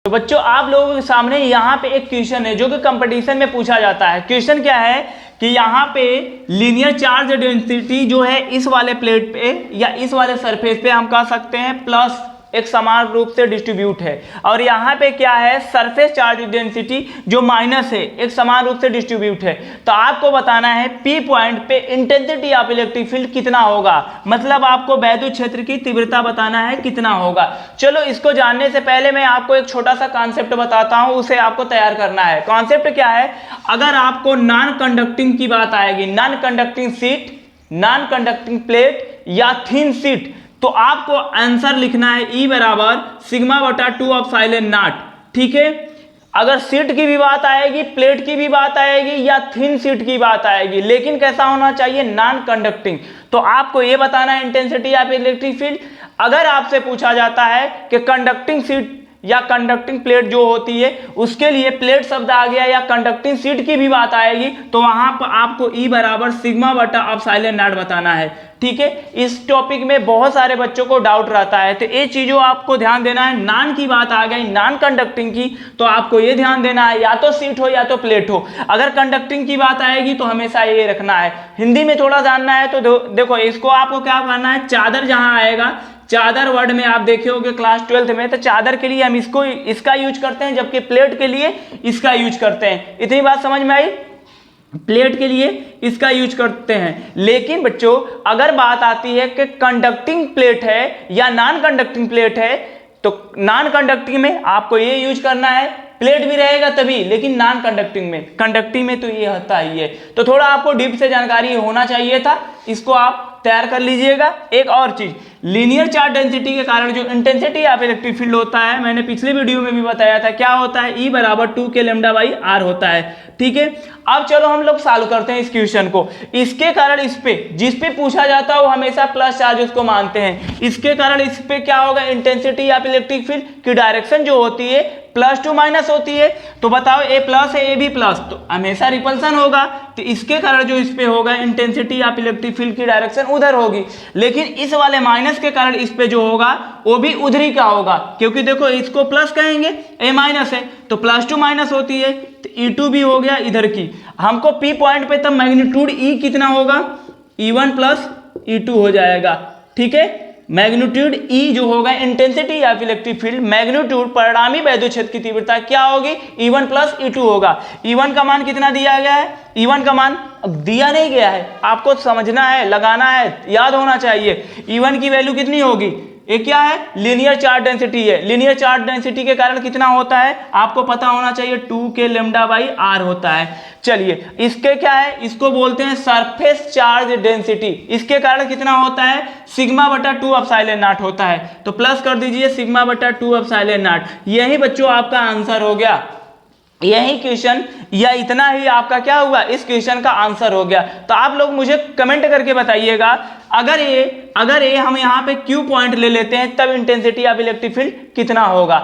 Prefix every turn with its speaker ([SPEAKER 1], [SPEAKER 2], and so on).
[SPEAKER 1] तो बच्चों आप लोगों के सामने यहाँ पे एक क्वेश्चन है जो कि कंपटीशन में पूछा जाता है। क्वेश्चन क्या है कि यहाँ पे लीनियर चार्ज डेंसिटी जो है इस वाले प्लेट पे या इस वाले सरफेस पे हम कह सकते हैं प्लस एक समान रूप से डिस्ट्रीब्यूट है, और यहाँ पे क्या है सरफेस चार्ज डेंसिटी जो माइनस है एक समान रूप से डिस्ट्रीब्यूट है। तो आपको बताना है पी पॉइंट पे इंटेंसिटी ऑफ इलेक्ट्रिक फील्ड कितना होगा, मतलब आपको वैद्युत क्षेत्र की तीव्रता बताना है कितना होगा। चलो इसको जानने से पहले मैं आपको एक छोटा सा कॉन्सेप्ट बताता हूं, उसे आपको तैयार करना है। कॉन्सेप्ट क्या है, अगर आपको नॉन कंडक्टिंग की बात आएगी, non conducting sheet, non conducting plate या थिन शीट, तो आपको आंसर लिखना है E बराबर सिग्मा बटा 2 एप्सिलॉन नॉट। ठीक है, अगर शीट की भी बात आएगी, प्लेट की भी बात आएगी या थिन शीट की बात आएगी, लेकिन कैसा होना चाहिए, नॉन कंडक्टिंग। तो आपको यह बताना है इंटेंसिटी ऑफ इलेक्ट्रिक फील्ड। अगर आपसे पूछा जाता है कि कंडक्टिंग शीट या कंडक्टिंग प्लेट जो होती है उसके लिए प्लेट शब्द आ गया या कंडक्टिंग शीट की भी बात आएगी, तो वहां पर आपको E बराबर सिग्मा बटा एप्सिलॉन नॉट बताना है। ठीक है, इस टॉपिक में बहुत सारे बच्चों को डाउट रहता है, तो ये चीजों आपको ध्यान देना है। नॉन की बात आ गई, नॉन कंडक्टिंग की, तो आपको ये ध्यान देना है या तो शीट हो या तो प्लेट हो। अगर कंडक्टिंग की बात आएगी तो हमेशा ये रखना है। हिंदी में थोड़ा जानना है तो देखो इसको आपको क्या करना है, चादर जहां आएगा, चादर वर्ड में आप देखे होंगे क्लास 12th में, तो चादर के लिए हम इसका यूज करते हैं, जबकि प्लेट के लिए इसका यूज करते हैं। इतनी बात समझ में आई, प्लेट के लिए इसका यूज करते हैं। लेकिन बच्चों अगर बात आती है कि कंडक्टिंग प्लेट है या नॉन कंडक्टिंग प्लेट है, तो नॉन कंडक्टिंग में आपको ये यूज करना है, प्लेट भी रहेगा तभी, लेकिन नॉन कंडक्टिंग में, कंडक्टिंग में तो ये होता ही है। तो थोड़ा आपको डीप से जानकारी होना चाहिए था, इसको आप तैयार कर लीजिएगा। एक और चीज, लीनियर चार्ज डेंसिटी के कारण जो इंटेंसिटी ऑफ इलेक्ट्रिक फील्ड होता है, मैंने पिछले वीडियो में भी बताया था, क्या होता है, E बराबर 2 के लैम्डा बाई R होता है। ठीक है, अब चलो हम लोग सॉल्व करते हैं इस क्वेश्चन को। इसके कारण इस पे जिस पे पूछा जाता है वो हमेशा प्लस चार्ज उसको मानते हैं। इसके कारण इस पे क्या होगा, इंटेंसिटी ऑफ इलेक्ट्रिक फील्ड की डायरेक्शन जो होती है प्लस टू माइनस होती है। तो बताओ A प्लस है A भी प्लस, तो हमेशा रिपल्सन होगा, तो इसके कारण जो इस पे होगा इंटेंसिटी ऑफ इलेक्ट्रिक फील्ड की डायरेक्शन उधर होगी। लेकिन इस वाले माइनस के कारण इस पे जो होगा वो भी उधर ही का होगा, क्योंकि देखो इसको प्लस कहेंगे, A माइनस है तो प्लस टू माइनस होती है, तो E2 भी हो गया इधर की। हमको P पॉइंट पे तब मैग्नीट्यूड E कितना होगा, E1 प्लस E2 हो जाएगा। ठीक है, मैग्नीट्यूड E जो होगा intensity of electric field, magnitude परिणामी वैद्युत क्षेत्र की तीव्रता क्या होगी, E1 प्लस E2 होगा। E1 का मान कितना दिया गया है, E1 का मान दिया नहीं गया है, आपको समझना है, लगाना है, याद होना चाहिए। E1 की वैल्यू कितनी होगी, ये क्या है, लीनियर चार्ज डेंसिटी है। लीनियर चार्ज डेंसिटी के कारण कितना होता है आपको पता होना चाहिए, 2 के लैम्डा बाई R होता है। चलिए इसके क्या है, इसको बोलते हैं सरफेस चार्ज डेंसिटी। इसके कारण कितना होता है, सिग्मा बटा 2 एप्सिलॉन नॉट होता है। तो प्लस कर दीजिए सिग्मा बटा 2 एप्सिलॉन नॉट। यही बच्चों आपका आंसर हो गया, यही क्वेश्चन या इतना ही आपका क्या हुआ, इस क्वेश्चन का आंसर हो गया। तो आप लोग मुझे कमेंट करके बताइएगा, अगर ये हम यहाँ पे Q पॉइंट ले लेते हैं तब इंटेंसिटी ऑफ इलेक्ट्रिक फील्ड कितना होगा।